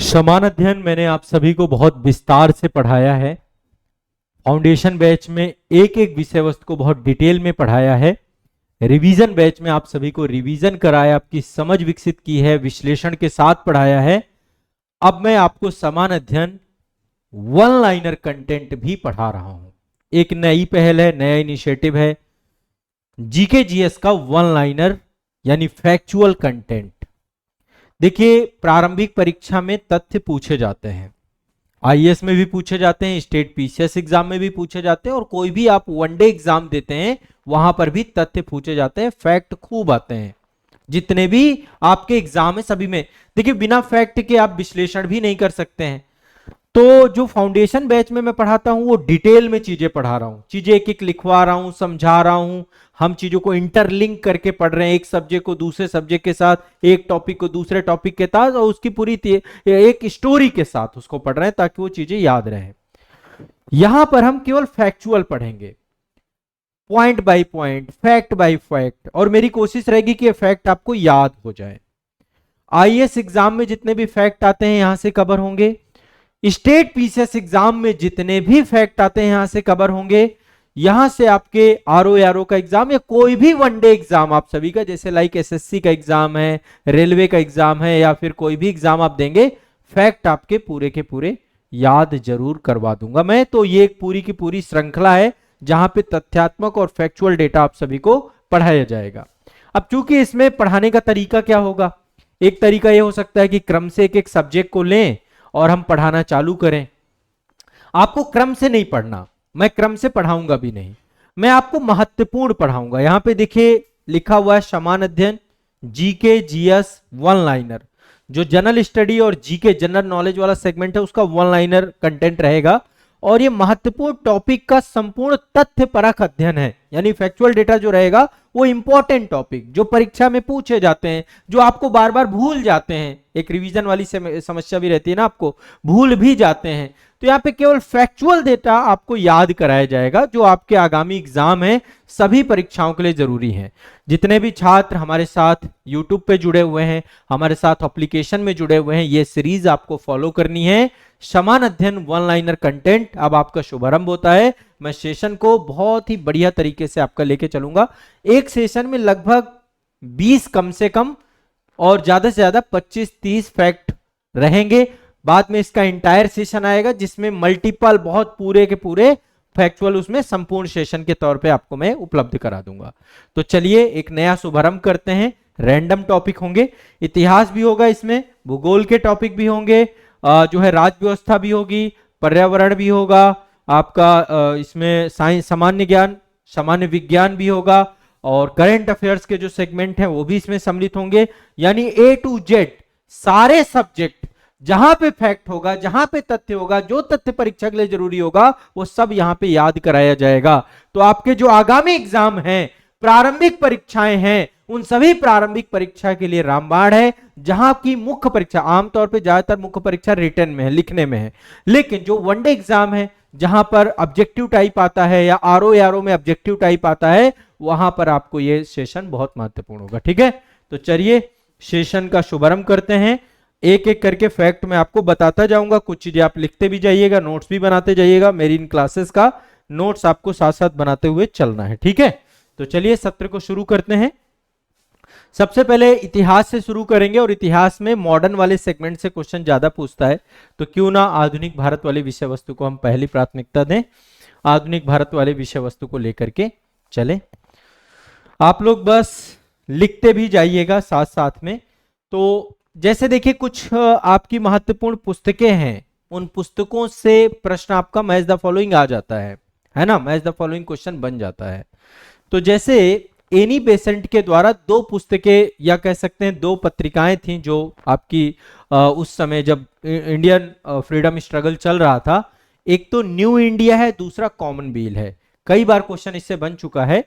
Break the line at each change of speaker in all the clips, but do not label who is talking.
समान अध्ययन मैंने आप सभी को बहुत विस्तार से पढ़ाया है। फाउंडेशन बैच में एक एक विषय वस्तु को बहुत डिटेल में पढ़ाया है। रिवीजन बैच में आप सभी को रिवीजन कराया, आपकी समझ विकसित की है, विश्लेषण के साथ पढ़ाया है। अब मैं आपको समान अध्ययन वन लाइनर कंटेंट भी पढ़ा रहा हूं। एक नई पहल है, नया इनिशिएटिव है, जीके जीएस का वन लाइनर यानी फैक्चुअल कंटेंट। देखिए, प्रारंभिक परीक्षा में तथ्य पूछे जाते हैं, आईएएस में भी पूछे जाते हैं, स्टेट पीसीएस एग्जाम में भी पूछे जाते हैं, और कोई भी आप वनडे एग्जाम देते हैं वहां पर भी तथ्य पूछे जाते हैं। फैक्ट खूब आते हैं, जितने भी आपके एग्जाम है सभी में। देखिए, बिना फैक्ट के आप विश्लेषण भी नहीं कर सकते हैं। तो जो फाउंडेशन बैच में मैं पढ़ाता हूं वो डिटेल में चीजें पढ़ा रहा हूं, चीजें एक एक लिखवा रहा हूं, समझा रहा हूं। हम चीजों को इंटरलिंक करके पढ़ रहे हैं, एक सब्जेक्ट को दूसरे सब्जेक्ट के साथ, एक टॉपिक को दूसरे टॉपिक के साथ, और उसकी पूरी एक स्टोरी के साथ उसको पढ़ रहे हैं ताकि वो चीजें याद रहे। यहां पर हम केवल फैक्चुअल पढ़ेंगे, point by point, fact bye fact, और मेरी कोशिश रहेगी कि फैक्ट आपको याद हो जाए। आईएएस एग्जाम में जितने भी फैक्ट आते हैं यहां से कवर होंगे, स्टेट पीसीएस एग्जाम में जितने भी फैक्ट आते हैं यहां से कवर होंगे। यहां से आपके आरओ का एग्जाम या कोई भी वनडे एग्जाम आप सभी का, जैसे लाइक एसएससी का एग्जाम है, रेलवे का एग्जाम है, या फिर कोई भी एग्जाम आप देंगे, फैक्ट आपके पूरे के पूरे याद जरूर करवा दूंगा मैं। तो ये एक पूरी की पूरी श्रृंखला है जहां पे तथ्यात्मक और फैक्चुअल डेटा आप सभी को पढ़ाया जाएगा। अब चूंकि इसमें पढ़ाने का तरीका क्या होगा, एक तरीका यह हो सकता है कि क्रम से एक एक सब्जेक्ट को लें और हम पढ़ाना चालू करें। आपको क्रम से नहीं पढ़ना, मैं क्रम से पढ़ाऊंगा भी नहीं, मैं आपको महत्वपूर्ण पढ़ाऊंगा। यहां पे देखिए लिखा हुआ है समान अध्ययन जीके जीएस वन लाइनर। जो जनरल स्टडी और जीके जनरल नॉलेज वाला सेगमेंट है उसका वन लाइनर कंटेंट रहेगा, और ये महत्वपूर्ण टॉपिक का संपूर्ण तथ्य परख अध्ययन है। यानी फैक्चुअल डेटा जो रहेगा वो इंपॉर्टेंट टॉपिक जो परीक्षा में पूछे जाते हैं, जो आपको बार बार भूल जाते हैं, एक रिवीजन वाली समस्या भी रहती है ना, आपको भूल भी जाते हैं। तो यहाँ पे केवल फैक्चुअल डेटा आपको याद कराया जाएगा जो आपके आगामी एग्जाम है, सभी परीक्षाओं के लिए जरूरी है। जितने भी छात्र हमारे साथ यूट्यूब पे जुड़े हुए हैं, हमारे साथ एप्लीकेशन में जुड़े हुए हैं, ये सीरीज आपको फॉलो करनी है। समान अध्ययन वन लाइनर कंटेंट अब आपका शुभारंभ होता है। मैं सेशन को बहुत ही बढ़िया तरीके से आपका लेके चलूंगा। एक सेशन में लगभग 20 कम से कम और ज्यादा से ज्यादा 25-30 फैक्ट रहेंगे। बाद में इसका इंटायर सेशन आएगा जिसमें मल्टीपल बहुत पूरे के पूरे फैक्चुअल उसमें संपूर्ण सेशन के तौर पे आपको मैं उपलब्ध करा दूंगा। तो चलिए एक नया शुभारंभ करते हैं। रैंडम टॉपिक होंगे, इतिहास भी होगा, इसमें भूगोल के टॉपिक भी होंगे, जो है राज्य व्यवस्था भी होगी, पर्यावरण भी होगा आपका, इसमें साइंस सामान्य ज्ञान सामान्य विज्ञान भी होगा, और करंट अफेयर्स के जो सेगमेंट हैं वो भी इसमें सम्मिलित होंगे। यानी ए टू जेड सारे सब्जेक्ट, जहां पे फैक्ट होगा, जहां पे तथ्य होगा, जो तथ्य परीक्षा के लिए जरूरी होगा वो सब यहां पे याद कराया जाएगा। तो आपके जो आगामी एग्जाम हैं, प्रारंभिक परीक्षाएं हैं, उन सभी प्रारंभिक परीक्षा के लिए रामबाण है। जहां की मुख्य परीक्षा आमतौर पे ज्यादातर मुख्य परीक्षा रिटन में है, लिखने में है, लेकिन जो वनडे एग्जाम है जहां पर ऑब्जेक्टिव टाइप आता है या आरओ में ऑब्जेक्टिव टाइप आता है, वहां पर आपको यह सेशन बहुत महत्वपूर्ण होगा। ठीक है, तो चलिए सेशन का शुभारंभ करते हैं। एक एक करके फैक्ट मैं आपको बताता जाऊंगा, कुछ चीजें आप लिखते भी जाइएगा, नोट्स भी बनाते जाइएगा। मेरी इन क्लासेस का नोट्स आपको साथ साथ बनाते हुए चलना है। ठीक है, तो चलिए सत्र को शुरू करते हैं। सबसे पहले इतिहास से शुरू करेंगे, और इतिहास में मॉडर्न वाले सेगमेंट से क्वेश्चन ज्यादा पूछता है, तो क्यों ना आधुनिक भारत वाले विषय वस्तु को हम पहली प्राथमिकता दें, आधुनिक भारत वाले विषय वस्तु को लेकर के चले। आप लोग बस लिखते भी जाइएगा साथ साथ में। तो जैसे देखिए कुछ आपकी महत्वपूर्ण पुस्तकें हैं, उन पुस्तकों से प्रश्न आपका मैच द फॉलोइंग आ जाता है ना, मैच द फॉलोइंग क्वेश्चन बन जाता है। तो जैसे एनी बेसेंट के द्वारा दो पुस्तकें या कह सकते हैं दो पत्रिकाएं थी जो आपकी उस समय जब इंडियन फ्रीडम स्ट्रगल चल रहा था, एक तो न्यू इंडिया है, दूसरा कॉमनवेल है। कई बार क्वेश्चन इससे बन चुका है।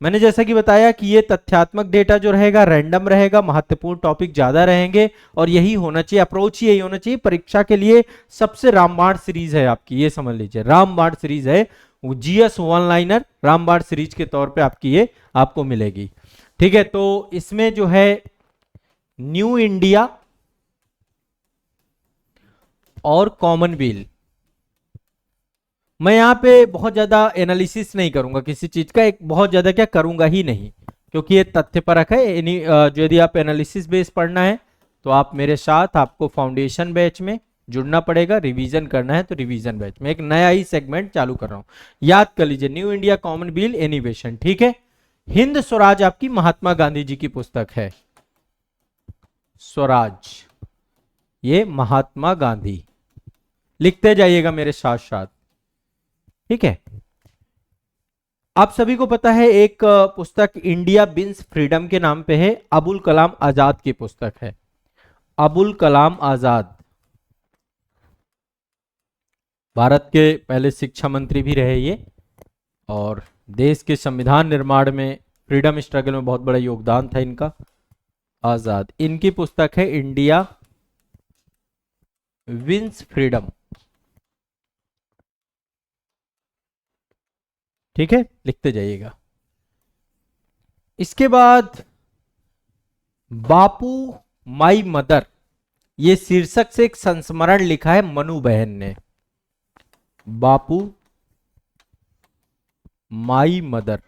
मैंने जैसा कि बताया कि ये तथ्यात्मक डेटा जो रहेगा रैंडम रहेगा, महत्वपूर्ण टॉपिक ज्यादा रहेंगे, और यही होना चाहिए, अप्रोच ही यही होना चाहिए। परीक्षा के लिए सबसे रामबाण सीरीज है आपकी, ये समझ लीजिए रामबाण सीरीज है, जीएस वन लाइनर रामबाण सीरीज के तौर पे आपकी ये आपको मिलेगी। ठीक है, तो इसमें जो है न्यू इंडिया और कॉमन बिल। मैं यहाँ पे बहुत ज्यादा एनालिसिस नहीं करूंगा किसी चीज का, एक बहुत ज्यादा क्या करूंगा ही नहीं, क्योंकि ये तथ्यपरक है। जो यदि आप एनालिसिस बेस पढ़ना है तो आप मेरे साथ, आपको फाउंडेशन बैच में जुड़ना पड़ेगा। रिवीजन करना है तो रिवीजन बैच में एक नया ही सेगमेंट चालू कर रहा हूं। याद कर लीजिए, न्यू इंडिया कॉमन बिल एनिवेशन, ठीक है। हिंद स्वराज आपकी महात्मा गांधी जी की पुस्तक है। स्वराज, ये महात्मा गांधी, लिखते जाइएगा मेरे साथ साथ, ठीक है। आप सभी को पता है एक पुस्तक इंडिया बिन्स फ्रीडम के नाम पे है, अबुल कलाम आजाद की पुस्तक है। अबुल कलाम आजाद भारत के पहले शिक्षा मंत्री भी रहे ये, और देश के संविधान निर्माण में, फ्रीडम स्ट्रगल में बहुत बड़ा योगदान था इनका। आजाद, इनकी पुस्तक है इंडिया विंस फ्रीडम, ठीक है, लिखते जाइएगा। इसके बाद बापू माई मदर, ये शीर्षक से एक संस्मरण लिखा है मनु बहन ने। बापू माई मदर,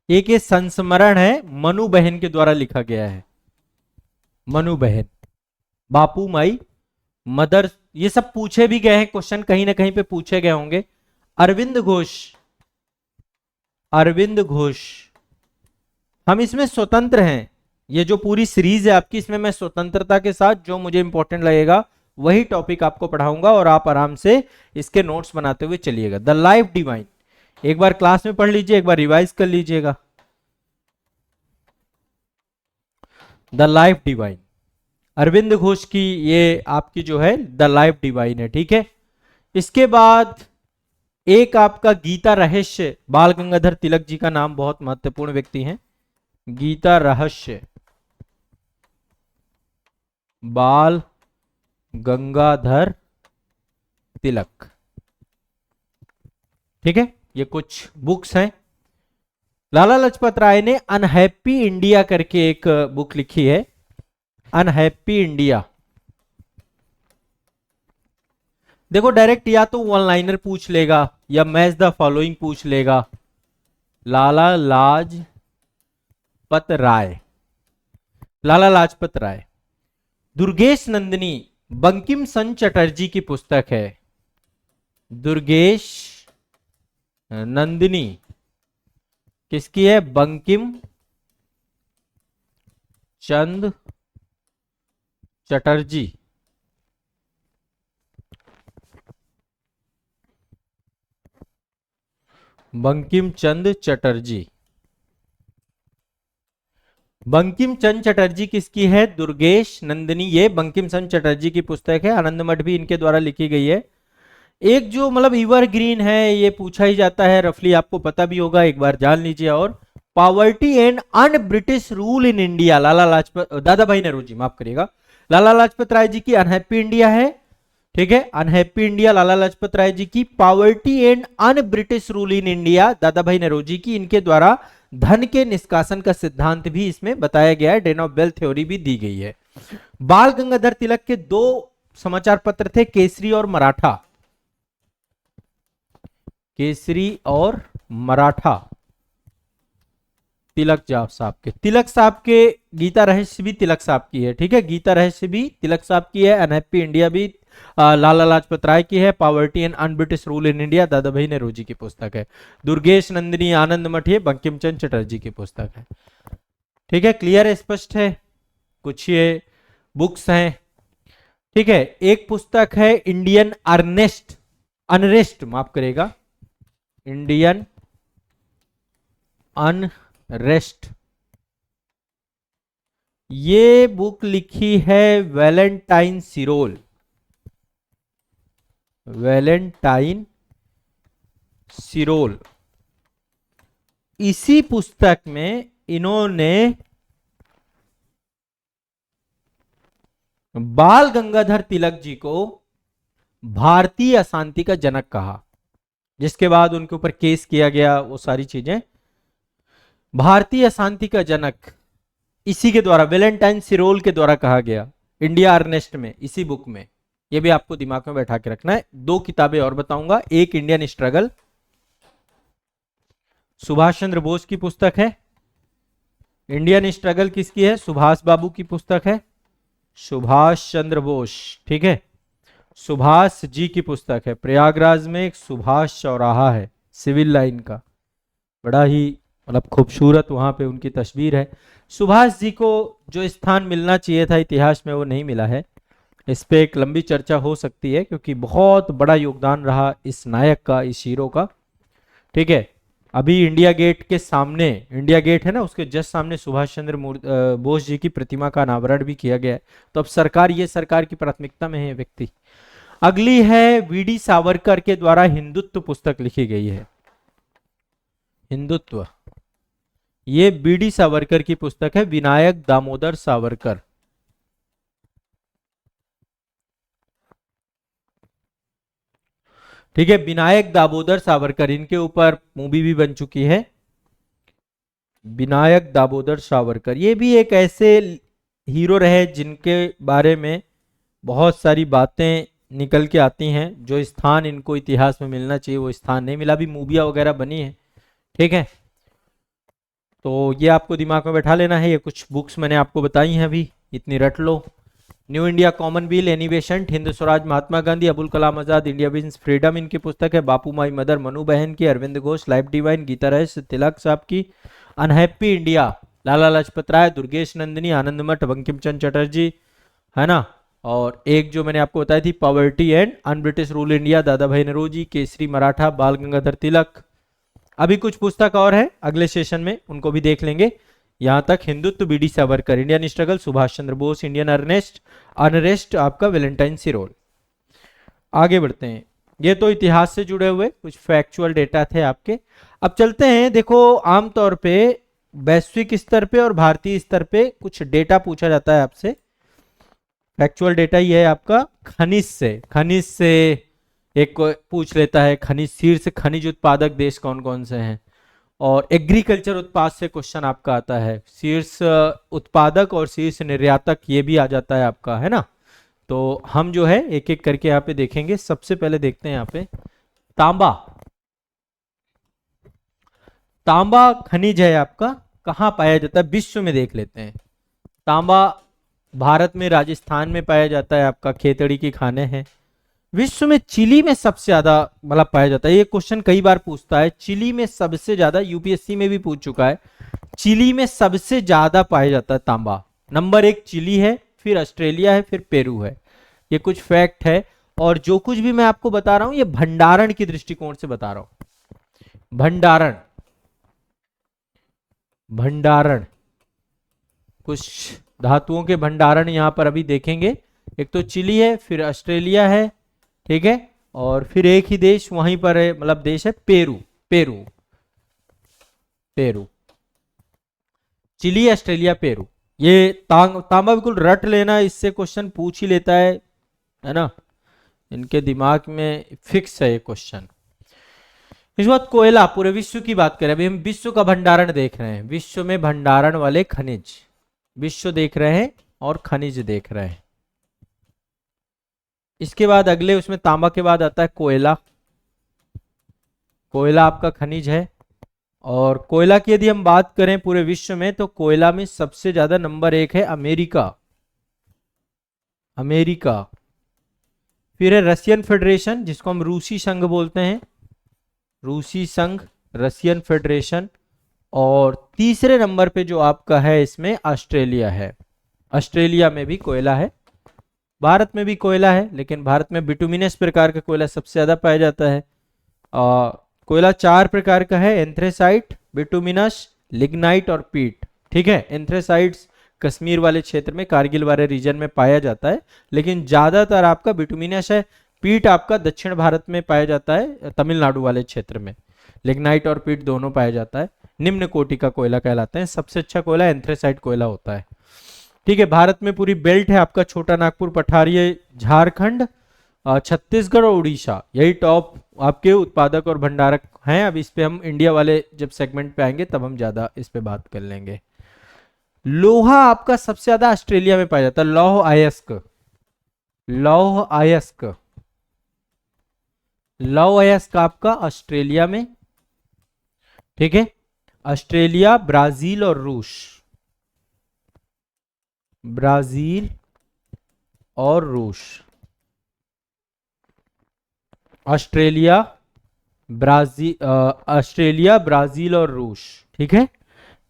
एक ये संस्मरण है, मनु बहन के द्वारा लिखा गया है। मनु बहन, बापू माई मदर, ये सब पूछे भी गए हैं क्वेश्चन, कहीं ना कहीं पे पूछे गए होंगे। अरविंद घोष, अरविंद घोष, हम इसमें स्वतंत्र हैं। ये जो पूरी सीरीज है आपकी, इसमें मैं स्वतंत्रता के साथ जो मुझे इंपॉर्टेंट लगेगा वही टॉपिक आपको पढ़ाऊंगा, और आप आराम से इसके नोट्स बनाते हुए चलिएगा। द लाइफ डिवाइन, एक बार क्लास में पढ़ लीजिए, एक बार रिवाइज कर लीजिएगा। The life divine, Aurobindo Ghosh की ये आपकी जो है द लाइफ डिवाइन है, ठीक है। इसके बाद एक आपका गीता रहस्य, बाल गंगाधर तिलक जी का नाम बहुत महत्वपूर्ण व्यक्ति हैं। गीता रहस्य, बाल गंगाधर तिलक, ठीक है। ये कुछ बुक्स हैं। लाला लाजपत राय ने अनहैप्पी इंडिया करके एक बुक लिखी है, अनहैप्पी इंडिया। देखो डायरेक्ट या तो वन लाइनर पूछ लेगा या मैच द फॉलोइंग पूछ लेगा। लाला लाजपत राय, लाला लाजपत राय। दुर्गेश नंदिनी, बंकिम चंद्र चटर्जी की पुस्तक है। दुर्गेश नंदिनी किसकी है? बंकिम चंद्र चटर्जी। बंकिम चंद्र चटर्जी, बंकिम चंद्र चटर्जी किसकी है? दुर्गेश नंदिनी, ये बंकिम चंद्र चटर्जी की पुस्तक है। आनंद मठ भी इनके द्वारा लिखी गई है। एक जो मतलब एवरग्रीन है, ये पूछा ही जाता है, रफली आपको पता भी होगा, एक बार जान लीजिए। और poverty and un British rule in India, Lala Lajpat, Dadabhai Naoroji, माफ करिएगा, लाला लाजपत राय जी की अनहैप्पी इंडिया है, ठीक है। अनहैप्पी इंडिया लाला लाजपत राय जी की, poverty and un British rule in India दादा भाई नौरोजी की, इनके द्वारा धन के निष्कासन का सिद्धांत भी इसमें बताया गया है। ड्रेन ऑफ वेल्थ थ्योरी भी दी गई है। बाल गंगाधर तिलक के दो समाचार पत्र थे, केसरी और मराठा, केसरी और मराठा। तिलक साहब के, तिलक साहब के गीता रहस्य भी तिलक साहब की है, ठीक है। गीता रहस्य भी तिलक साहब की है। अनहैप्पी इंडिया भी लाला लाजपत राय की है। Poverty and un British rule in India दादा भाई नौरोजी की पुस्तक है। दुर्गेश नंदिनी आनंद मठ ये बंकिम चंद्र चटर्जी की पुस्तक है, ठीक है। क्लियर है, स्पष्ट है। कुछ ये बुक्स हैं, ठीक है। एक पुस्तक है इंडियन अनरेस्ट, अनरेस्ट माफ करेगा, इंडियन अनरेस्ट, ये बुक लिखी है वैलेंटाइन सिरोल, वैलेंटाइन सिरोल। इसी पुस्तक में इन्होंने बाल गंगाधर तिलक जी को भारतीय अशांति का जनक कहा। जिसके बाद उनके ऊपर केस किया गया, वो सारी चीजें। भारतीय अशांति का जनक इसी के द्वारा, वैलेंटाइन सिरोल के द्वारा कहा गया, इंडिया अर्नेस्ट में, इसी बुक में। ये भी आपको दिमाग में बैठा के रखना है। दो किताबें और बताऊंगा, एक इंडियन स्ट्रगल, सुभाष चंद्र बोस की पुस्तक है। इंडियन स्ट्रगल किसकी है? सुभाष बाबू की पुस्तक है, सुभाष चंद्र बोस, ठीक है। सुभाष जी की पुस्तक है। प्रयागराज में एक सुभाष चौराहा है सिविल लाइन का, बड़ा ही मतलब खूबसूरत, वहां पे उनकी तस्वीर है। सुभाष जी को जो स्थान मिलना चाहिए था इतिहास में, वो नहीं मिला है। इस पे एक लंबी चर्चा हो सकती है, क्योंकि बहुत बड़ा योगदान रहा इस नायक का, इस हीरो का, ठीक है। अभी इंडिया गेट के सामने, इंडिया गेट है ना, उसके जस्ट सामने सुभाष चंद्र बोस जी की प्रतिमा का अनावरण भी किया गया है। तो अब सरकार, ये सरकार की प्राथमिकता में है व्यक्ति। अगली है वीडी सावरकर के द्वारा हिंदुत्व पुस्तक लिखी गई है, हिंदुत्व। ये बीडी सावरकर की पुस्तक है, विनायक दामोदर सावरकर। ठीक है, विनायक दामोदर सावरकर, इनके ऊपर मूवी भी बन चुकी है, विनायक दामोदर सावरकर। ये भी एक ऐसे हीरो रहे जिनके बारे में बहुत सारी बातें निकल के आती हैं, जो स्थान इनको इतिहास में मिलना चाहिए वो स्थान नहीं मिला। भी मूवियाँ वगैरह बनी है, ठीक है। तो ये आपको दिमाग में बैठा लेना है। ये कुछ बुक्स मैंने आपको बताई हैं, अभी इतनी रट लो। न्यू इंडिया कॉमनवेल्थ एनिवेशन, Hind Swaraj, Mahatma Gandhi, Abul Kalam Azad, India wins freedom इनकी पुस्तक है। बापू माई मदर, मनु बहन की, अरविंद घोष, लाइफ डिवाइन, गीता रहस्य तिलक साहब की। अनहैप्पी इंडिया, लाला लाजपत राय, दुर्गेश नंदिनी, आनंद मठ, बंकिम चंद्र चटर्जी, है ना। और एक जो मैंने आपको बताई थी, poverty and un British rule India, दादा भाई नौरोजी, केसरी मराठा, बाल गंगाधर तिलक। अभी कुछ पुस्तक और है, अगले सेशन में उनको भी देख लेंगे। यहां तक Hindutva B D Savarkar, Indian struggle Subhash Chandra Bose, Indian unrest आपका वैलेंटाइन सिरोल। आगे बढ़ते हैं। ये तो इतिहास से जुड़े हुए कुछ फैक्चुअल डेटा थे आपके। अब चलते हैं, देखो आमतौर पे वैश्विक स्तर पे और भारतीय स्तर पे कुछ डेटा पूछा जाता है आपसे। फैक्चुअल डेटा ये है आपका खनिज से, खनिज से एक पूछ लेता है, खनिज, शीर्ष खनिज उत्पादक देश कौन कौन से हैं। और एग्रीकल्चर उत्पाद से क्वेश्चन आपका आता है, शीर्ष उत्पादक और शीर्ष निर्यातक, ये भी आ जाता है आपका, है ना। तो हम जो है एक एक करके यहाँ पे देखेंगे। सबसे पहले देखते हैं यहाँ पे तांबा। तांबा खनिज है आपका, कहाँ पाया जाता है विश्व में, देख लेते हैं। तांबा भारत में राजस्थान में पाया जाता है आपका, खेतड़ी की खाने हैं। विश्व में चिली में सबसे ज्यादा मतलब पाया जाता है। ये क्वेश्चन कई बार पूछता है, चिली में सबसे ज्यादा, यूपीएससी में भी पूछ चुका है, चिली में सबसे ज्यादा पाया जाता है तांबा। नंबर 1 चिली है, फिर ऑस्ट्रेलिया है, फिर पेरू है। ये कुछ फैक्ट है। और जो कुछ भी मैं आपको बता रहा हूं ये भंडारण की दृष्टिकोण से बता रहा हूं। भंडारण, भंडारण, कुछ धातुओं के भंडारण यहां पर अभी देखेंगे। एक तो चिली है, फिर ऑस्ट्रेलिया है, ठीक है, और फिर एक ही देश वहीं पर है, मतलब देश है Peru. Peru, Peru, Chile, Australia, Peru. ये तांबा बिल्कुल रट लेना, इससे क्वेश्चन पूछ ही लेता है ना, इनके दिमाग में फिक्स है ये क्वेश्चन। इस बात कोयला, पूरे विश्व की बात करें, अभी हम विश्व का भंडारण देख रहे हैं, विश्व में भंडारण वाले खनिज, विश्व देख रहे हैं और खनिज देख रहे हैं। इसके बाद अगले उसमें तांबा के बाद आता है कोयला। कोयला आपका खनिज है। और कोयला की यदि हम बात करें पूरे विश्व में, तो कोयला में सबसे ज्यादा नंबर 1 है अमेरिका, अमेरिका। फिर है रशियन फेडरेशन, जिसको हम रूसी संघ बोलते हैं, रूसी संघ, रशियन फेडरेशन। और तीसरे नंबर पे जो आपका है इसमें ऑस्ट्रेलिया है। ऑस्ट्रेलिया में भी कोयला है। भारत में भी कोयला है, लेकिन भारत में बिटुमिनस प्रकार का कोयला सबसे ज्यादा पाया जाता है। कोयला 4 प्रकार का है, एंथ्रेसाइट, बिटुमिनस, लिग्नाइट और पीट, ठीक है। एंथ्रेसाइट्स कश्मीर वाले क्षेत्र में, कारगिल वाले रीजन में पाया जाता है, लेकिन ज्यादातर आपका बिटुमिनस है। पीट आपका दक्षिण भारत में पाया जाता है, तमिलनाडु वाले क्षेत्र में। लिग्नाइट और पीट दोनों पाया जाता है, निम्न कोटि का कोयला कहलाते हैं। सबसे अच्छा कोयला एंथ्रेसाइट कोयला होता है, ठीक है। भारत में पूरी बेल्ट है आपका, छोटा नागपुर, पठारिया, झारखंड, छत्तीसगढ़ और उड़ीसा, यही टॉप आपके उत्पादक और भंडारक हैं। अब इस पे हम इंडिया वाले जब सेगमेंट पे आएंगे तब हम ज्यादा इस पे बात कर लेंगे। लोहा आपका सबसे ज्यादा ऑस्ट्रेलिया में पाया जाता है, लौह अयस्क, लौह अयस्क, लौह अयस्क आपका ऑस्ट्रेलिया में, ठीक है। ऑस्ट्रेलिया, ब्राजील और रूस, ब्राजील और रूस, ऑस्ट्रेलिया, ब्राजील, ऑस्ट्रेलिया, ब्राजील और रूस, ठीक है।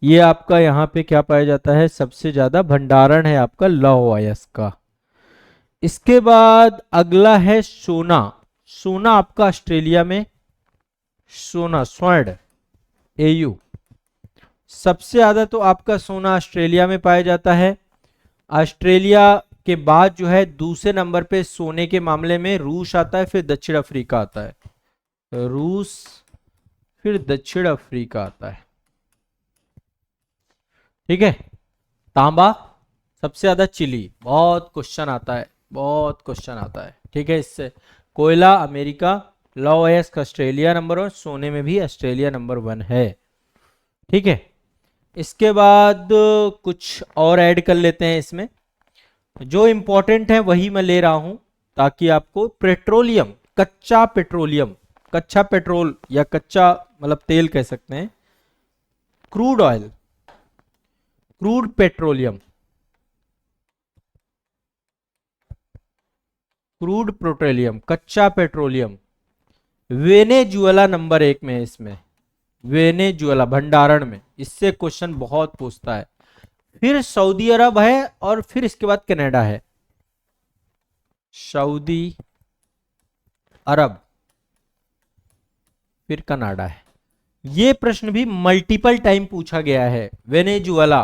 ये आपका यहाँ पे क्या पाया जाता है, सबसे ज्यादा भंडारण है आपका लौह अयस्क का। इसके बाद अगला है सोना। सोना आपका ऑस्ट्रेलिया में, सोना, स्वर्ण, एयू, सबसे ज्यादा तो आपका सोना ऑस्ट्रेलिया में पाया जाता है। ऑस्ट्रेलिया के बाद जो है दूसरे नंबर पे सोने के मामले में रूस आता है, फिर दक्षिण अफ्रीका आता है। रूस, फिर दक्षिण अफ्रीका आता है, ठीक है। तांबा सबसे ज्यादा चिली, बहुत क्वेश्चन आता है, बहुत क्वेश्चन आता है, ठीक है। इससे कोयला अमेरिका, लौह अयस्क ऑस्ट्रेलिया नंबर 1, सोने में भी ऑस्ट्रेलिया नंबर 1 है, ठीक है। इसके बाद कुछ और ऐड कर लेते हैं इसमें, जो इंपॉर्टेंट है वही मैं ले रहा हूं ताकि आपको पेट्रोलियम, कच्चा पेट्रोलियम, कच्चा पेट्रोल या कच्चा मतलब तेल कह सकते हैं, crude oil, crude petroleum, crude petroleum, कच्चा पेट्रोलियम, वेनेजुएला नंबर 1 में है इसमें, वेनेजुएला भंडारण में, इससे क्वेश्चन बहुत पूछता है। फिर सऊदी अरब है और फिर इसके बाद कनाडा है, सऊदी अरब, फिर कनाडा है। ये प्रश्न भी मल्टीपल टाइम पूछा गया है। वेनेजुएला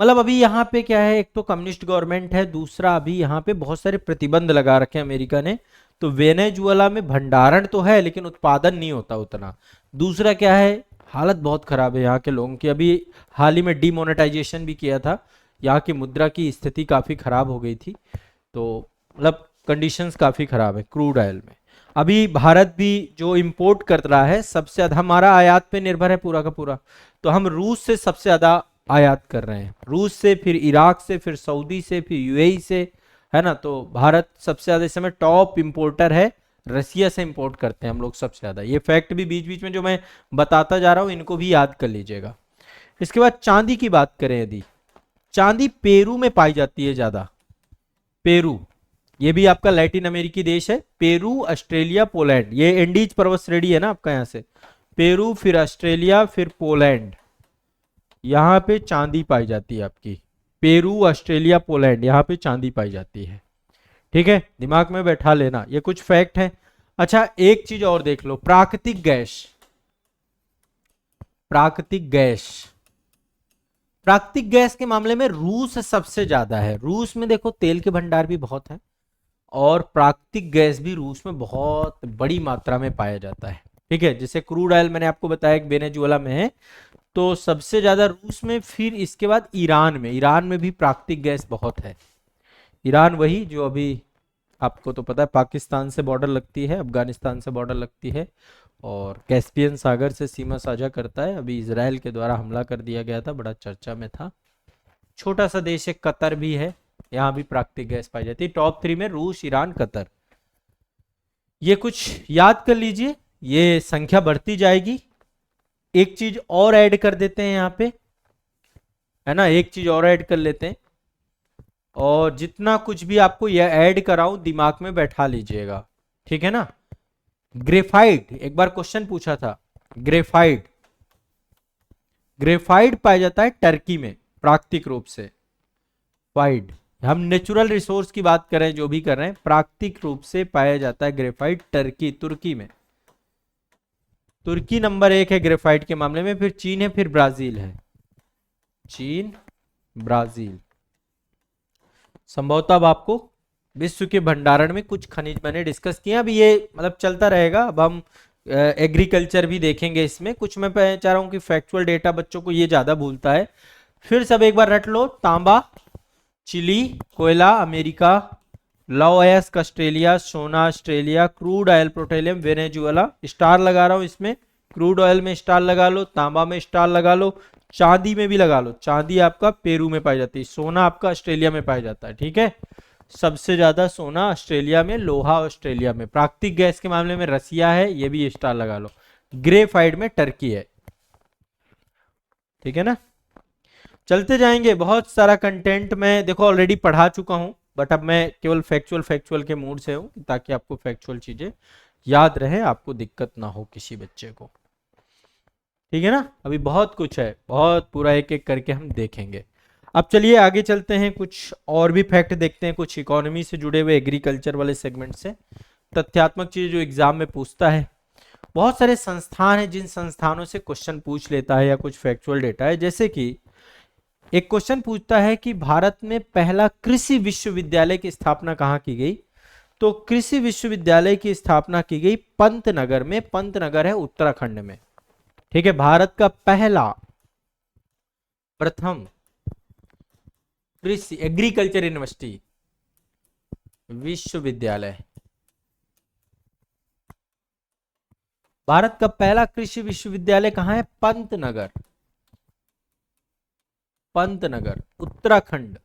मतलब अभी यहाँ पे क्या है, एक तो कम्युनिस्ट गवर्नमेंट है, दूसरा अभी यहाँ पे बहुत सारे प्रतिबंध लगा रखे हैं अमेरिका ने, तो वेनेजुएला में भंडारण तो है लेकिन उत्पादन नहीं होता उतना। दूसरा क्या है, हालत बहुत खराब है यहाँ के लोगों की, अभी हाल ही में डिमोनेटाइजेशन भी किया था, यहाँ की मुद्रा की स्थिति काफी खराब हो गई थी, तो मतलब कंडीशंस काफी खराब है क्रूड ऑयल में। अभी भारत भी जो इंपोर्ट कर रहा है सबसे ज्यादा, हमारा आयात पे निर्भर है पूरा का पूरा, तो हम रूस से सबसे ज्यादा आयात कर रहे हैं, रूस से, फिर इराक से, फिर सऊदी से, फिर यूएई से, है ना। तो भारत सबसे ज्यादा इस समय टॉप इंपोर्टर है, रसिया से इंपोर्ट करते हैं हम लोग सबसे ज्यादा। ये फैक्ट भी बीच बीच में जो मैं बताता जा रहा हूं इनको भी याद कर लीजिएगा। इसके बाद चांदी की बात करें, यदि चांदी पेरू में पाई जाती है ज्यादा, पेरू, ये भी आपका लैटिन अमेरिकी देश है, पेरू, ऑस्ट्रेलिया, पोलैंड, ये एंडीज पर्वत श्रेणी है ना आपका, यहाँ से पेरू, फिर ऑस्ट्रेलिया, फिर पोलैंड, यहाँ पे चांदी पाई जाती है आपकी, पेरू, ऑस्ट्रेलिया, पोलैंड, यहाँ पे चांदी पाई जाती है, ठीक है। दिमाग में बैठा लेना, ये कुछ फैक्ट है। अच्छा एक चीज और देख लो, प्राकृतिक गैस, प्राकृतिक गैस, प्राकृतिक गैस के मामले में रूस सबसे ज्यादा है। रूस में देखो तेल के भंडार भी बहुत है और प्राकृतिक गैस भी रूस में बहुत बड़ी मात्रा में पाया जाता है, ठीक है। जैसे क्रूड ऑयल मैंने आपको बताया कि वेनेजुएला में है, तो सबसे ज्यादा रूस में, फिर इसके बाद ईरान में, ईरान में भी प्राकृतिक गैस बहुत है। ईरान वही जो अभी आपको तो पता है पाकिस्तान से बॉर्डर लगती है, अफगानिस्तान से बॉर्डर लगती है और कैस्पियन सागर से सीमा साझा करता है। अभी इजराइल के द्वारा हमला कर दिया गया था, बड़ा चर्चा में था। छोटा सा देश है कतर भी है, यहाँ भी प्राकृतिक गैस पाई जाती है। टॉप 3 में रूस, ईरान, कतर, ये कुछ याद कर लीजिए, ये संख्या बढ़ती जाएगी। एक चीज और ऐड कर देते हैं यहाँ पे, है ना, एक चीज और ऐड कर लेते हैं, और जितना कुछ भी आपको यह ऐड कराऊं दिमाग में बैठा लीजिएगा, ठीक है ना। ग्रेफाइट, एक बार क्वेश्चन पूछा था, ग्रेफाइट, ग्रेफाइट पाया जाता है टर्की में प्राकृतिक रूप से, फाइड, हम नेचुरल रिसोर्स की बात कर रहे हैं, जो भी कर रहे हैं, प्राकृतिक रूप से पाया जाता है ग्रेफाइट टर्की, तुर्की में। तुर्की नंबर 1 है ग्रेफाइट के मामले में, फिर चीन है, फिर ब्राजील है, चीन, ब्राजील। संभवतः अब आपको विश्व के भंडारण में कुछ खनिज मैंने डिस्कस किया, अभी ये मतलब चलता रहेगा। अब हम एग्रीकल्चर भी देखेंगे इसमें, कुछ मैं चाह रहा हूं कि फैक्चुअल डेटा बच्चों को ये ज्यादा भूलता है। फिर सब एक बार रट लो, तांबा, चिली, कोयला अमेरिका, लॉ अयस्क ऑस्ट्रेलिया, सोना Australia, crude oil petroleum Venezuela, star लगा रहा हूं इसमें, क्रूड ऑयल में स्टार लगा लो, तांबा में स्टार लगा लो, चांदी में भी लगा लो, चांदी आपका पेरू में पाई जाती है, सोना आपका ऑस्ट्रेलिया में पाया जाता है, ठीक है। सबसे ज्यादा सोना ऑस्ट्रेलिया में, लोहा ऑस्ट्रेलिया में, प्राकृतिक गैस के मामले में रसिया है, ये भी स्टार लगा लो, ग्रेफाइट में टर्की है, ठीक है ना। चलते जाएंगे, बहुत सारा कंटेंट मैं देखो ऑलरेडी पढ़ा चुका हूं, बट अब मैं केवल फैक्चुअल के मूड से हूं ताकि आपको फैक्चुअल चीजें याद रहे, आपको दिक्कत ना हो किसी बच्चे को, ठीक है ना। अभी बहुत कुछ है, बहुत पूरा एक एक करके हम देखेंगे। अब चलिए आगे चलते हैं, कुछ और भी फैक्ट देखते हैं, कुछ इकोनॉमी से जुड़े हुए एग्रीकल्चर वाले सेगमेंट से, तथ्यात्मक चीजें जो एग्जाम में पूछता है। बहुत सारे संस्थान हैं जिन संस्थानों से क्वेश्चन पूछ लेता है या कुछ फैक्चुअल डेटा है, जैसे कि एक क्वेश्चन पूछता है कि भारत में पहला कृषि विश्वविद्यालय की स्थापना कहाँ की गई, तो कृषि विश्वविद्यालय की स्थापना की गई पंतनगर में, पंतनगर है उत्तराखंड में, ठीक है। भारत का पहला प्रथम कृषि एग्रीकल्चर यूनिवर्सिटी विश्वविद्यालय, भारत का पहला कृषि विश्वविद्यालय कहां है, पंतनगर, पंतनगर उत्तराखंड,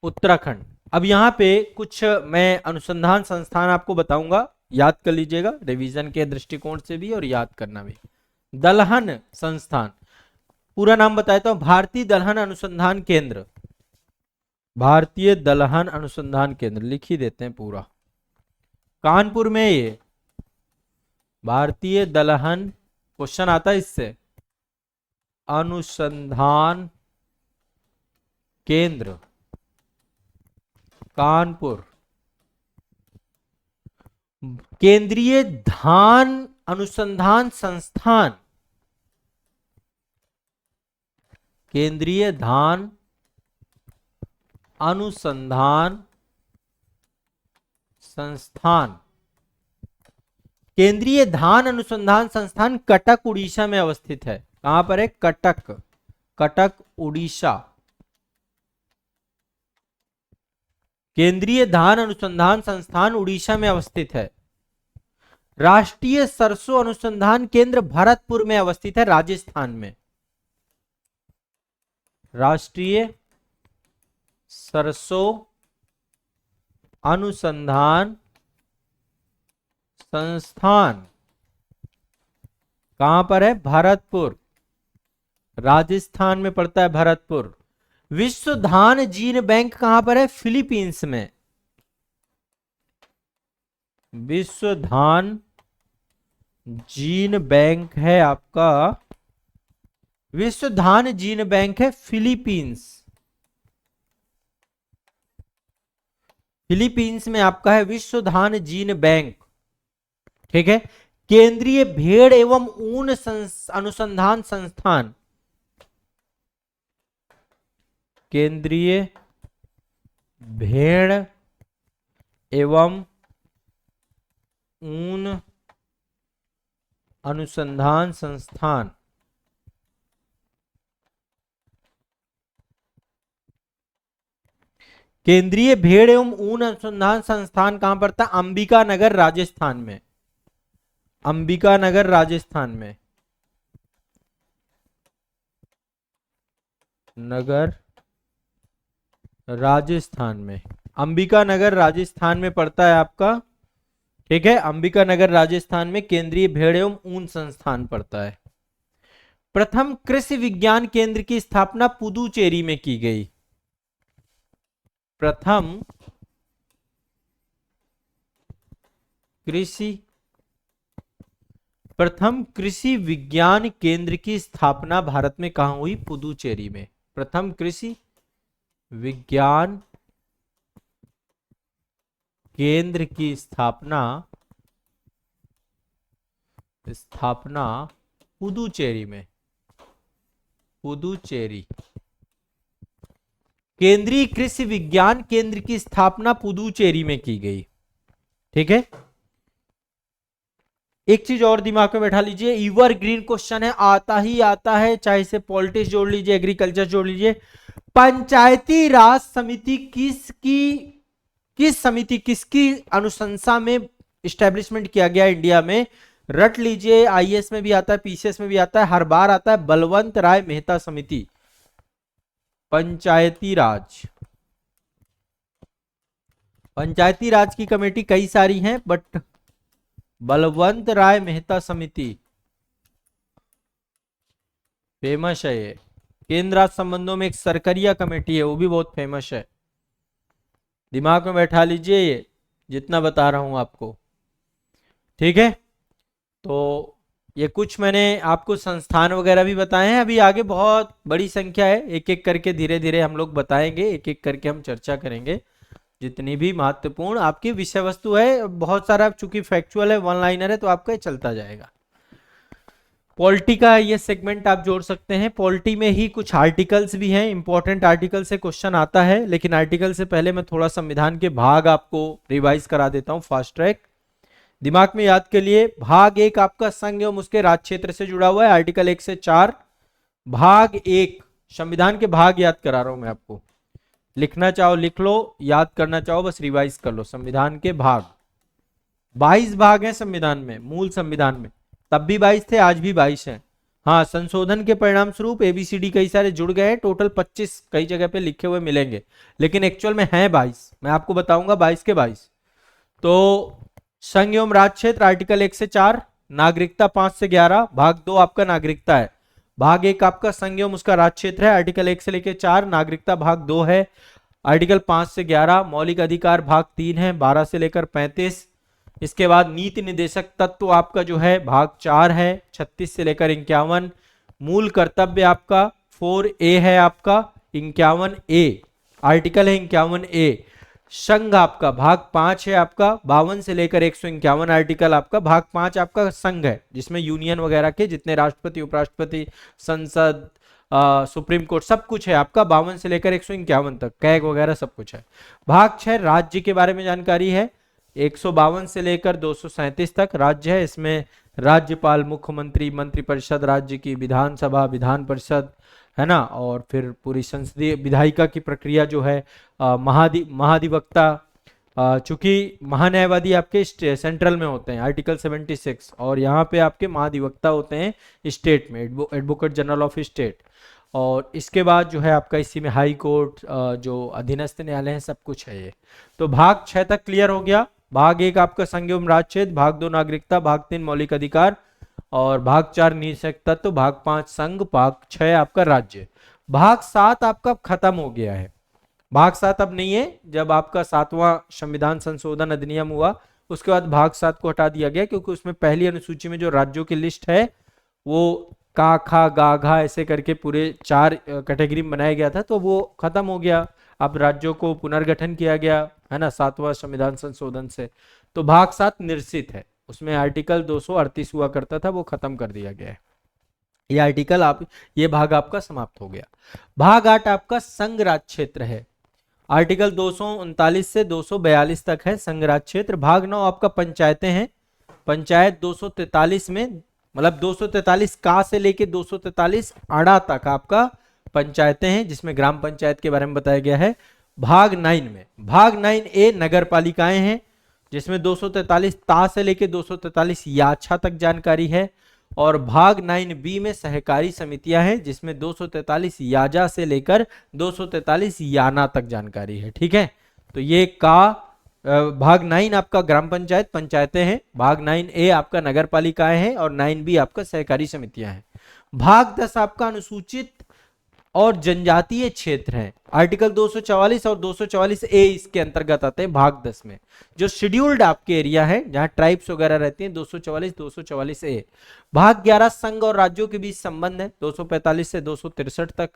उत्तराखंड। अब यहां पे कुछ मैं अनुसंधान संस्थान आपको बताऊंगा, याद कर लीजिएगा रिवीजन के दृष्टिकोण से भी और याद करना भी। दलहन संस्थान, पूरा नाम बताता हूं, भारतीय दलहन अनुसंधान केंद्र, भारतीय दलहन अनुसंधान केंद्र लिख ही देते हैं पूरा, कानपुर में ये भारतीय दलहन, क्वेश्चन आता है इससे, अनुसंधान केंद्र कानपुर। केंद्रीय धान अनुसंधान संस्थान, केंद्रीय धान अनुसंधान संस्थान, केंद्रीय धान अनुसंधान संस्थान कटक उड़ीसा में अवस्थित है। कहां पर है, कटक, कटक उड़ीसा। केंद्रीय धान अनुसंधान संस्थान उड़ीसा में अवस्थित है। राष्ट्रीय सरसों अनुसंधान केंद्र भरतपुर में अवस्थित है, राजस्थान में। राष्ट्रीय सरसों अनुसंधान संस्थान कहां पर है, भरतपुर, राजस्थान में पड़ता है भरतपुर। विश्व धान जीन बैंक कहां पर है, फिलीपींस में। विश्व धान जीन बैंक है आपका, विश्व धान जीन बैंक है फिलीपींस, फिलीपींस में आपका है विश्व धान जीन बैंक, ठीक है। केंद्रीय भेड़ एवं ऊन अनुसंधान संस्थान, केंद्रीय भेड़ एवं ऊन अनुसंधान संस्थान, केंद्रीय भेड़ एवं ऊन अनुसंधान संस्थान कहां पर था, अंबिका नगर राजस्थान में, अंबिका नगर राजस्थान में, नगर राजस्थान में, अंबिका नगर राजस्थान में पड़ता है आपका, ठीक है। अंबिका नगर राजस्थान में केंद्रीय भेड़ एवं ऊन संस्थान पड़ता है। प्रथम कृषि विज्ञान केंद्र की स्थापना पुदुचेरी में की गई। प्रथम कृषि विज्ञान केंद्र की स्थापना भारत में कहां हुई, पुदुचेरी में। प्रथम कृषि विज्ञान केंद्र की स्थापना पुदुचेरी में, पुदुचेरी। केंद्रीय कृषि विज्ञान केंद्र की स्थापना पुदुचेरी में की गई, ठीक है। एक चीज और दिमाग में बैठा लीजिए, ईवर ग्रीन क्वेश्चन है, आता ही आता है, चाहे इसे पॉलिटिक्स जोड़ लीजिए, एग्रीकल्चर जोड़ लीजिए। पंचायती राज समिति किसकी किस समिति, किसकी अनुशंसा में इस्टेब्लिशमेंट किया गया इंडिया में? रट लीजिए, आईएएस में भी आता है, पीसीएस में भी आता है, हर बार आता है, बलवंत राय मेहता समिति। पंचायती राज, पंचायती राज की कमेटी कई सारी हैं, बट बलवंत राय मेहता समिति फेमस है। ये केंद्र राज्य संबंधों में एक सरकरिया कमेटी है, वो भी बहुत फेमस है। दिमाग में बैठा लीजिए ये जितना बता रहा हूं आपको, ठीक है। तो ये कुछ मैंने आपको संस्थान वगैरह भी बताए हैं। अभी आगे बहुत बड़ी संख्या है, एक एक करके धीरे धीरे हम लोग बताएंगे, एक एक करके हम चर्चा करेंगे। जितनी भी महत्वपूर्ण आपकी विषय वस्तु है, बहुत सारा चूंकि फैक्चुअल है, वन लाइनर है, तो आपका ये चलता जाएगा। पॉलिटी का ये सेगमेंट आप जोड़ सकते हैं। पॉलिटी में ही कुछ आर्टिकल्स भी हैं, इंपॉर्टेंट आर्टिकल से क्वेश्चन आता है, लेकिन आर्टिकल से पहले मैं थोड़ा संविधान के भाग आपको रिवाइज करा देता हूं, फास्ट ट्रैक। दिमाग में याद के लिए, भाग 1 आपका संघ एवं उसके राज्य क्षेत्र से जुड़ा हुआ है, आर्टिकल 1 से 4। भाग 1 संविधान के भाग याद करा रहा हूं मैं आपको, लिखना चाहो लिख लो, याद करना चाहो बस रिवाइज कर लो। संविधान के भाग 22 भाग हैं संविधान में, मूल संविधान में, तब भी 22 थे, आज भी 22 हैं। हाँ, संशोधन के परिणाम स्वरूप एबीसीडी कई सारे जुड़ गए हैं, टोटल 25 कई जगह पे लिखे हुए मिलेंगे, लेकिन एक्चुअल में हैं 22। मैं आपको बताऊंगा 22 के 22। तो संघ एवं राज्य क्षेत्र आर्टिकल 1 से 4, नागरिकता 5 से 11, भाग 2 आपका नागरिकता है। भाग 1 आपका संघ एवं उसका राज्य क्षेत्र है, आर्टिकल 1 से लेकर 4, नागरिकता भाग 2 है, आर्टिकल 5 से 11, मौलिक अधिकार भाग 3 है, 12 से लेकर 35। इसके बाद नीति निर्देशक तत्व आपका जो है भाग 4 है, 36 से लेकर 51। मूल कर्तव्य आपका 4A है, आपका 51A आर्टिकल है, 51A। संघ आपका भाग 5 है, आपका 52 से लेकर 151 आर्टिकल आपका भाग 5 आपका संघ है, जिसमें यूनियन वगैरह के जितने राष्ट्रपति, उपराष्ट्रपति, संसद, सुप्रीम कोर्ट सब कुछ है आपका, 52 से लेकर 151 तक, कैग वगैरह सब कुछ है। भाग 6 राज्य के बारे में जानकारी है, 152 से लेकर 237 तक राज्य है। इसमें राज्यपाल, मुख्यमंत्री, मंत्रिपरिषद, राज्य की विधानसभा, विधान परिषद, है ना, और फिर पूरी संसदीय विधायिका की प्रक्रिया जो है, महाधिवक्ता, चूंकि महान्यायवादी आपके सेंट्रल में होते हैं आर्टिकल 76, और यहाँ पे आपके महाधिवक्ता होते हैं स्टेट में, एडवोकेट जनरल ऑफ स्टेट। और इसके बाद जो है आपका इसी में हाई कोर्ट, जो अधीनस्थ न्यायालय है, सब कुछ है ये। तो भाग 6 तक क्लियर हो गया। भाग 1 आपका संघ एवं राज्य क्षेत्र, भाग 2 नागरिकता, भाग 3 मौलिक अधिकार, और भाग 4 निषेध तत्व, भाग 5 संघ, भाग 6 आपका राज्य। भाग 7 आपका खत्म हो गया है, भाग 7 अब नहीं है। जब आपका 7वां संविधान संशोधन अधिनियम हुआ, उसके बाद भाग 7 को हटा दिया गया, क्योंकि उसमें पहली अनुसूची में जो राज्यों की लिस्ट है वो का, खा, गा, घा ऐसे करके पूरे 4 कैटेगरी में बनाया गया था, तो वो खत्म हो गया। अब राज्यों को पुनर्गठन किया गया है ना 7वां संविधान संशोधन से। तो भाग 7 निरसित है, उसमें आर्टिकल 238 हुआ करता था, वो खत्म कर दिया गया है। ये आर्टिकल ये भाग आपका समाप्त हो गया। भाग 8 आपका संघ राज्य क्षेत्र है, आर्टिकल 239 से 242 तक है संघ राज्य क्षेत्र। भाग 9 आपका पंचायतें हैं, पंचायत 243 में, मतलब 243 का से लेके 243 आड़ा तक आपका पंचायतें हैं, जिसमें ग्राम पंचायत के बारे में बताया गया है। भाग 9 में, भाग 9A नगर पालिकाएं हैं, जिसमें 243 ता से लेके 243 याछा तक जानकारी है। और भाग 9B में सहकारी समितियां हैं, जिसमें 243 याजा से लेकर 243 याना तक जानकारी है, ठीक है। तो ये का भाग 9 आपका ग्राम पंचायत, पंचायतें हैं, भाग 9A आपका नगर पालिकाएं हैं, और 9B आपका सहकारी समितियां हैं। भाग 10 आपका अनुसूचित और जनजातीय क्षेत्र हैं, आर्टिकल 244 और 244A इसके अंतर्गत आते हैं। भाग 10 में जो शेड्यूल्ड आपके एरिया है, जहां ट्राइब्स वगैरह रहती हैं, 244 244A। भाग 11 संघ और राज्यों के बीच संबंध है, 245 से 263 तक।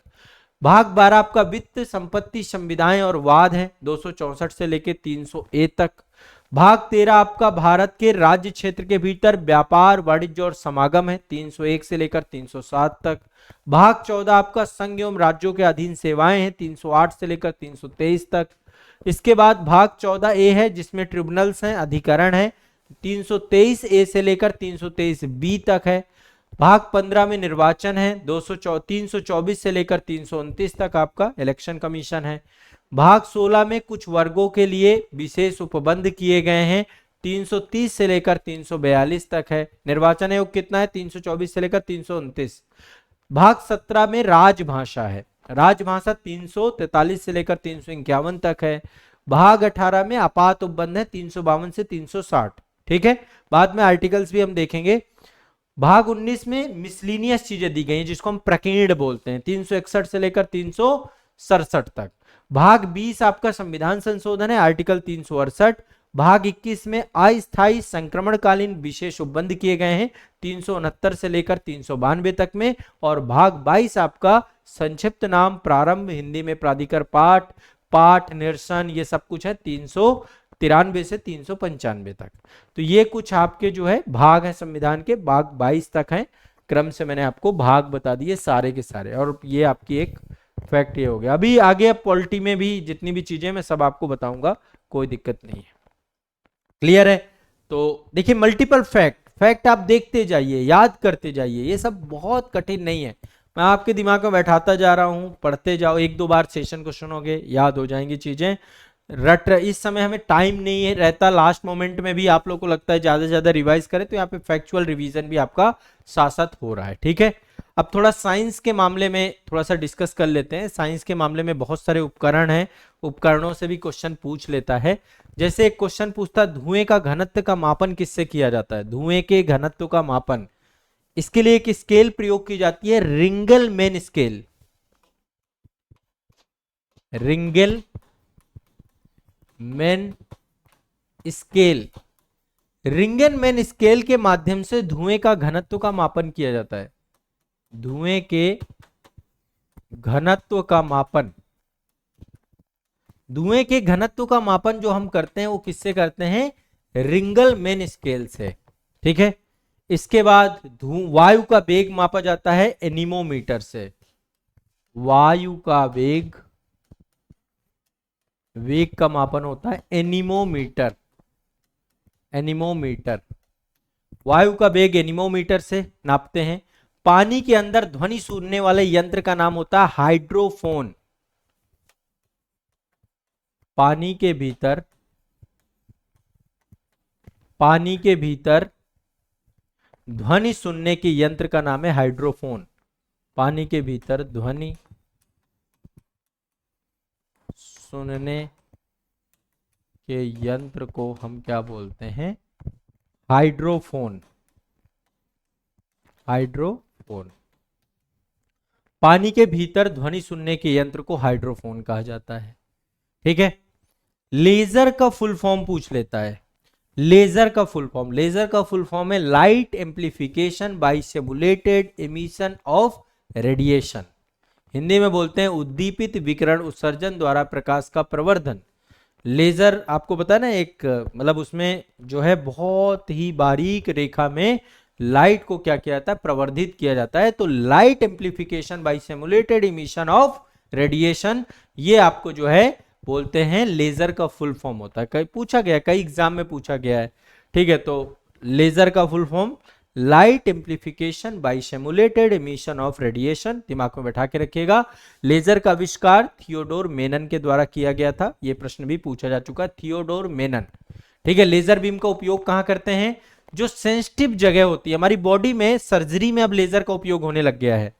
भाग 12 आपका वित्त, संपत्ति, संविदाएं और वाद है, 264 से लेकर 300A तक। भाग 13 आपका भारत के राज्य क्षेत्र के भीतर व्यापार, वाणिज्य और समागम है, 301 से लेकर 307 तक। भाग 14 आपका संघ एवं राज्यों के अधीन सेवाएं हैं, 308 से लेकर 323 तक। इसके बाद भाग 14A है, जिसमें ट्रिब्यूनल्स हैं, अधिकरण है, 323A से लेकर 323B तक है। भाग 15 में निर्वाचन है, 324 से लेकर 329 तक आपका इलेक्शन कमीशन है। भाग 16 में कुछ वर्गों के लिए विशेष उपबंध किए गए हैं, 330 से लेकर 342 तक है। निर्वाचन आयोग कितना है, 324 से लेकर 329। भाग 17 में राजभाषा है, राजभाषा 343 से लेकर 351 तक है। भाग 18 में आपात उपबंध है, 352 से 360। ठीक है, बाद में आर्टिकल्स भी हम देखेंगे। भाग 19 में मिसलिनियस चीजें दी गई हैं, जिसको हम प्रकीर्ण बोलते हैं, 361 से लेकर 367 तक। भाग 20 आपका संविधान संशोधन है, आर्टिकल 368। भाग 21 में अस्थायी संक्रमणकालीन विशेष उपबंध किए गए हैं, 369 से लेकर 392 तक में। और भाग 22 आपका संक्षिप्त नाम, प्रारंभ, हिंदी में प्राधिकार पाठ, पाठ निरसन, ये सब कुछ है, 393 से 395 तक। तो ये कुछ आपके जो है भाग है संविधान के, भाग 22 तक हैं। क्रम से मैंने आपको भाग बता दिए सारे के सारे, और ये आपकी एक फैक्ट ये हो गया। अभी आगे अब पॉलिटी में भी जितनी भी चीजें मैं सब आपको बताऊंगा, कोई दिक्कत नहीं है। क्लियर है? तो देखिए मल्टीपल फैक्ट आप देखते जाइए, याद करते जाइए, ये सब बहुत कठिन नहीं है। मैं आपके दिमाग में बैठाता जा रहा हूं, पढ़ते जाओ, 1-2 बार सेशन को सुनोगे, याद हो जाएंगी चीजें। रट इस समय हमें टाइम नहीं है रहता, लास्ट मोमेंट में भी आप लोग को लगता है ज्यादा से ज्यादा रिवाइज करें, तो यहाँ पे फैक्चुअल रिवीजन भी आपका साथ साथ हो रहा है। ठीक है, अब थोड़ा साइंस के मामले में थोड़ा सा डिस्कस कर लेते हैं। साइंस के मामले में बहुत सारे उपकरण हैं, उपकरणों से भी क्वेश्चन पूछ लेता है। जैसे एक क्वेश्चन पूछता है, धुएं का घनत्व का मापन किससे किया जाता है? धुएं के घनत्व का मापन, इसके लिए एक स्केल प्रयोग की जाती है, Ringelmann scale. Ringelmann scale, Ringelmann scale के माध्यम से धुएं का घनत्व का मापन किया जाता है। धुएं के घनत्व का मापन, धुएं के घनत्व का मापन जो हम करते हैं वो किससे करते हैं? रिंगलमैन स्केल से। ठीक है, इसके बाद वायु का वेग मापा जाता है एनीमोमीटर से। वायु का वेग का मापन होता है एनीमोमीटर। एनीमोमीटर, वायु का वेग एनीमोमीटर से नापते हैं। पानी के अंदर ध्वनि सुनने वाले यंत्र का नाम होता है हाइड्रोफोन। पानी के भीतर ध्वनि सुनने के यंत्र का नाम है हाइड्रोफोन। पानी के भीतर ध्वनि सुनने के यंत्र को हम क्या बोलते हैं? हाइड्रोफोन। हाइड्रोफोन, पानी के भीतर ध्वनि सुनने के यंत्र को हाइड्रोफोन कहा जाता है। ठीक है, लेजर का फुल फॉर्म पूछ लेता है। लेजर का फुल फॉर्म है light amplification by simulated emission of radiation. Hindi में बोलते हैं उद्दीपित विकिरण उत्सर्जन द्वारा प्रकाश का प्रवर्धन। लेजर आपको पता है ना, एक मतलब उसमें जो है बहुत ही बारीक रेखा में लाइट को क्या किया जाता है? प्रवर्धित किया जाता है। तो light amplification by simulated emission of radiation, ये आपको जो है बोलते हैं लेजर का फुल फॉर्म होता है। कई पूछा गया, कई एग्जाम में पूछा गया है। ठीक है, तो लेजर का full form light amplification by simulated emission of radiation, दिमाग में बैठा के रखिएगा। लेजर का आविष्कार थियोडोर मेनन के द्वारा किया गया था। यह प्रश्न भी पूछा जा चुका है, थियोडोर मेनन। ठीक है, लेजर बीम का उपयोग कहां करते हैं? जो सेंसिटिव जगह होती है हमारी बॉडी में, सर्जरी में अब लेजर का उपयोग होने लग गया है।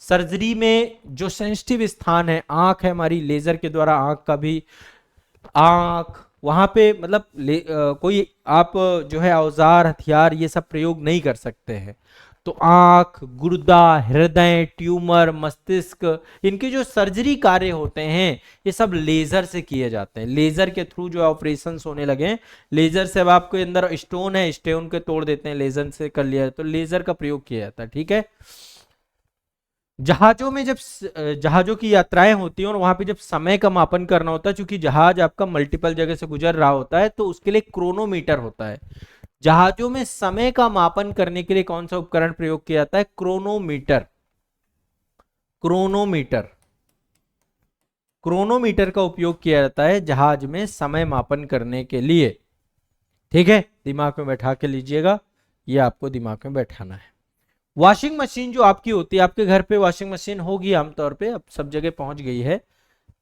सर्जरी में जो सेंसिटिव स्थान है, आंख है हमारी, लेजर के द्वारा आंख का भी, आंख वहां पे मतलब कोई आप जो है औजार, हथियार, ये सब प्रयोग नहीं कर सकते हैं। तो आंख, गुर्दा, हृदय, ट्यूमर, मस्तिष्क, इनके जो सर्जरी कार्य होते हैं ये सब लेजर से किए जाते हैं। लेजर के थ्रू जो ऑपरेशन होने लगे हैं, लेजर से। अब आपके अंदर स्टोन है, स्टोन को तोड़ देते हैं, लेजर से कर लिया, तो लेजर का प्रयोग किया जाता है। ठीक है, जहाजों में जब जहाजों की यात्राएं होती हैं और वहां पे जब समय का मापन करना होता है, क्योंकि जहाज आपका मल्टीपल जगह से गुजर रहा होता है, तो उसके लिए क्रोनोमीटर होता है। जहाजों में समय का मापन करने के लिए कौन सा उपकरण प्रयोग किया जाता है? क्रोनोमीटर। क्रोनोमीटर, क्रोनोमीटर का उपयोग किया जाता है जहाज में समय मापन करने के लिए। ठीक है, दिमाग में बैठा के लीजिएगा, ये आपको दिमाग में बैठाना है। वॉशिंग मशीन जो आपकी होती है, आपके घर पे वॉशिंग मशीन होगी आमतौर पे, अब सब जगह पहुंच गई है।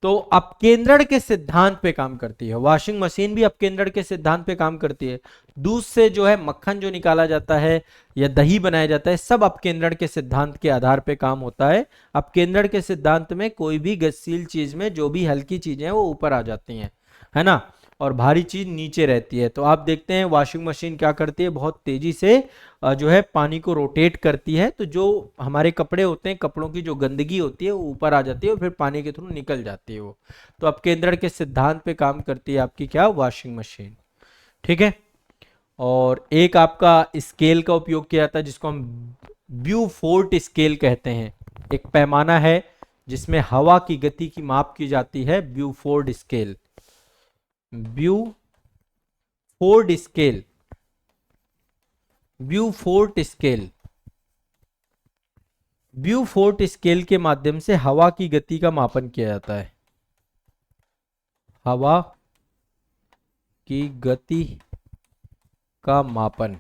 तो अपकेंद्रण के सिद्धांत पे काम करती है। वॉशिंग मशीन भी अपकेंद्रण के सिद्धांत पे काम करती है। दूध से जो है मक्खन जो निकाला जाता है या दही बनाया जाता है, सब अपकेंद्रण के सिद्धांत के आधार पे काम होता है। अपकेंद्रण के सिद्धांत में कोई भी गतिशील चीज में जो भी हल्की चीजें हैं वो ऊपर आ जाती हैं, है ना, और भारी चीज नीचे रहती है। तो आप देखते हैं वॉशिंग मशीन क्या करती है, बहुत तेजी से जो है पानी को रोटेट करती है, तो जो हमारे कपड़े होते हैं, कपड़ों की जो गंदगी होती है वो ऊपर आ जाती है और फिर पानी के थ्रू निकल जाती है वो। तो अपकेंद्रण के सिद्धांत पे काम करती है आपकी क्या, वॉशिंग मशीन। ठीक है। और एक आपका स्केल का उपयोग किया जाता है जिसको हम ब्यूफोर्ट स्केल कहते हैं। एक पैमाना है जिसमें हवा की गति की माप की जाती है, Beaufort scale. Beaufort scale, Beaufort scale, Beaufort scale के माध्यम से हवा की गति का मापन किया जाता है। हवा की गति का मापन,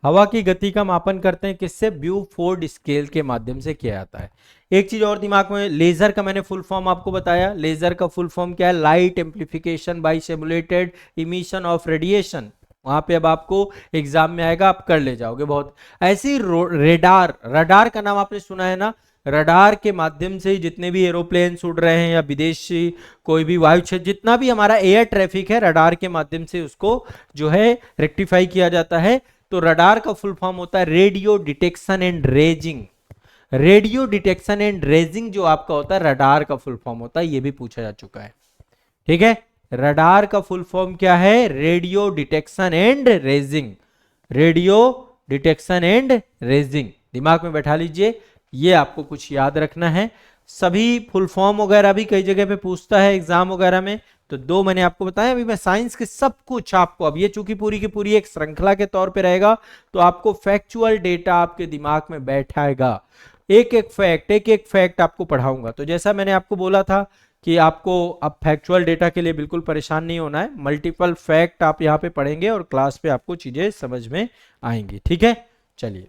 हवा की गति का मापन करते हैं किससे, ब्यूफोर्ट स्केल के माध्यम से किया जाता है। एक चीज और दिमाग में, लेजर का मैंने फुल फॉर्म आपको बताया। लेजर का फुल फॉर्म क्या है, light amplification by simulated emission of radiation. वहां पे अब आपको एग्जाम में आएगा, आप कर ले जाओगे बहुत। ऐसी रेडार, रडार का नाम आपने सुना है ना, रडार के माध्यम से जितने भी एरोप्लेन उड़ रहे हैं या विदेशी कोई भी वायु क्षेत्र, जितना भी हमारा एयर ट्रैफिक है, रडार के माध्यम से उसको जो है रेक्टिफाई किया जाता है। तो रडार का फुल फॉर्म होता है radio detection and raising. Radio detection and raising जो आपका होता है रडार का फुल फॉर्म होता है, ये भी पूछा जा चुका है। ठीक है, रडार का फुल फॉर्म क्या है, radio detection and raising. Radio detection and raising दिमाग में बैठा लीजिए, ये आपको कुछ याद रखना है। सभी फुल फॉर्म वगैरह भी कई जगह पे पूछता है एग्जाम वगैरह में, तो दो मैंने आपको बताया। अभी मैं साइंस के सब कुछ आपको, अब ये चूंकि पूरी की पूरी एक श्रृंखला के तौर पे रहेगा, तो आपको फैक्चुअल डेटा आपके दिमाग में बैठाएगा। एक एक फैक्ट आपको पढ़ाऊंगा। तो जैसा मैंने आपको बोला था कि आपको अब फैक्चुअल डेटा के लिए बिल्कुल परेशान नहीं होना है, मल्टीपल फैक्ट आप यहाँ पे पढ़ेंगे और क्लास पे आपको चीजें समझ में आएंगी। ठीक है, चलिए।